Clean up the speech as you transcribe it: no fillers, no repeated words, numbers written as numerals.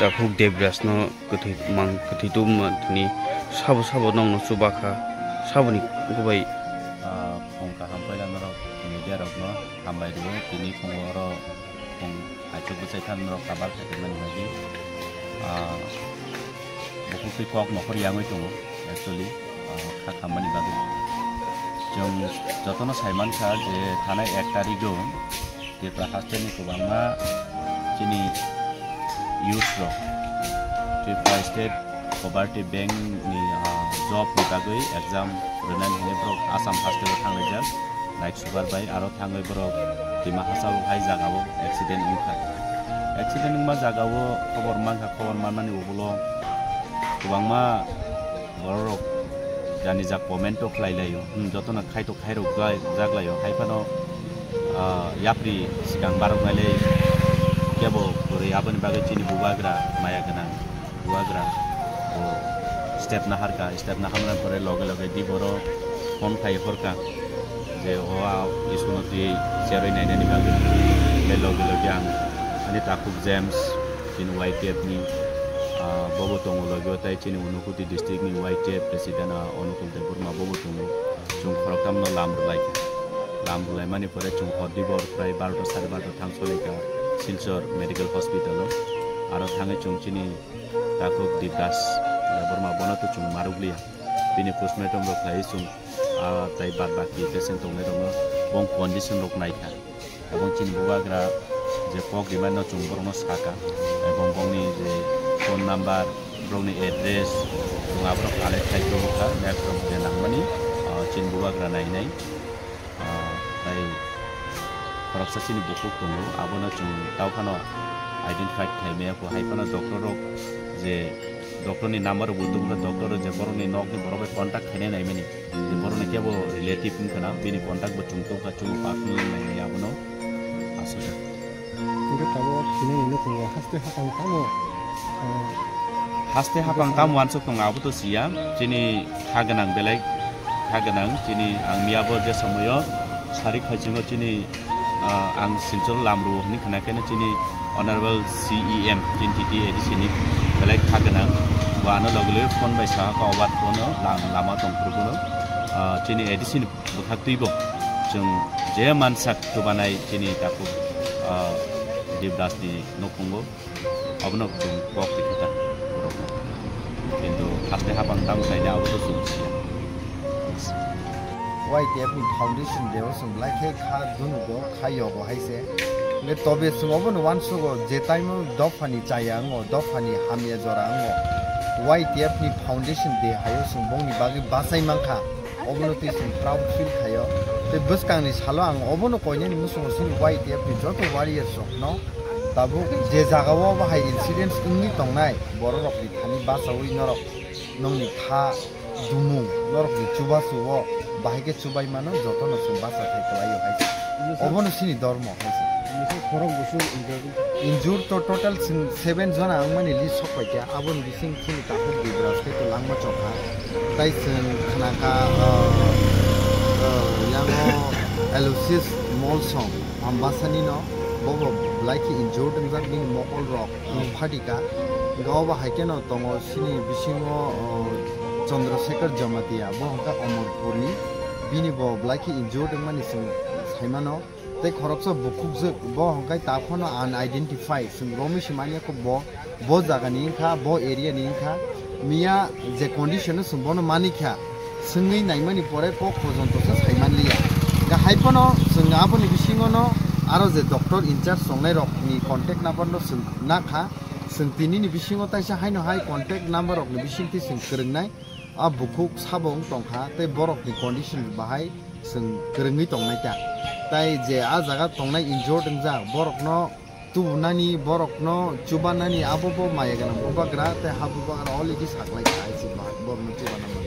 Tapuk debras no ketitum ni sabu nong no subaka sabu ni kubai pongka hampai dan merok media rok no hambai dulu ini pengoro pong acuk besaitan merok kabar keteman lagi buku pikok nokor yang itu actually kakamani bagus jong jotono saiman kah je tanai ektari go di prahasten ni kubama cini Yusro, Tripura State Poverty Bank ni job ni bagui exam renan hine bro Assam Festival thangle jak night super by aro thangai bro Dima Hasau hai jagao accident ungma jagao khobor mani ubulo kubangma borok jani jak momento khlailayo jotona khaito khairo jaglayo haifano yapri sigang barok ngalei kebo abon bagai cini bubagra maya gana bubagra step na hamran pore loge di boro phone khai horka je oa isuno di seroi nai ni bagai le loge ang ani takuk james cini white tape ni bobo tongo loge tai cini unukuti district ni white tape president onukul de burma bobo tongo chung khoroktam no lamrulai mani pore chung hodi bor prai 12 12:30 thang solika Silchor Medical Hospital aro thangai chungchini takuk dibras burma bono tu chung maruglia bini postmortem rok lai chung tai bad baki patient tongai rok bong condition rok naikha ebong chin bubagra je pok diman no chung borno saka ebong bongni je phone number broni address chung abro kale khai to ka map rok de nangmani chin bubagra nai tai korupsi ini buku tunggu, abono cung tahu kano identify kayaknya aku, hai kano dokter ni nomor butuh dokter je baru ni nok ni baru kontak kene nai meni, je baru ni kaya bo relative pun kena, bini kontak bo cung tu kacung partner nai abono, asuh. Kita tahu ini tunggu haste hapang kamu ansuk tunggu abu tu siang, cini haganang belai haganang, cini ang miabo je semuanya, sari kacung cini ang Silchor lamru ni kenakena cini honorable CEM cini edisi belai kagana wana logler phone by sa ka wat phone lama tongpurguno cini edisi bukhatui bo jung je mansak tubanai cini taku dibdas ni nokungo abno jung bok dikata কিন্তু হাতে হাবাং দাম সাইডে আবতো সুবিধা YTF Foundation dewa sung like he kha dunu go khayo go haise le tobe sung obon wan sugo je time dofani chayang o dofani hamya jora ngo YTF ni Foundation de hayo sung bong ni bagi basai mangkha obono ti sung proud feel khayo te buskang ni salo ang obono koine ni musung sung YTF ni joto warrior sok no tabu je jaga wo ba hai incidents ingni tongnai borok ni thani basawi norok nongni kha dumu norok ni chubasu wo bahike chubai mano joto no sumbasa thai kalayo haise obono sini dormo haise korok busu injur to total 7 jona angmani list sokpai kya abon bising sini takuk dibras ke to langma chokha tai sen khanaka yango Aloysius Molsong ambasani no bobo laiki injured and being mokol rock phatika gawa haikeno tongo sini bisingo Chandrasekhar Jamatia bo hangka Omorpurni bini bo laiki injured mani sing saimano te khoroksa bukhukjak bo hangkai taphono unidentified sing romi simania ko bo jaga ni kha bo area ni kha miya je condition sumbono manikha singai naimani pore ko khojonto sa saimanliya ga haipono singa aboni bisingono aro je doctor in charge songnai rok ni contact number no na kha sing tini ni bisingo taisa haino hai contact number rok ni bisingti sing krengnai a bukhuk sabong tongkha te borok ni condition bahai sing krengi tongnai ta tai je a jaga tongnai injured ja borok no tubunani borok no chubanani abobo mayaganam obagra te habuba oligi saklai kai si borok no chubana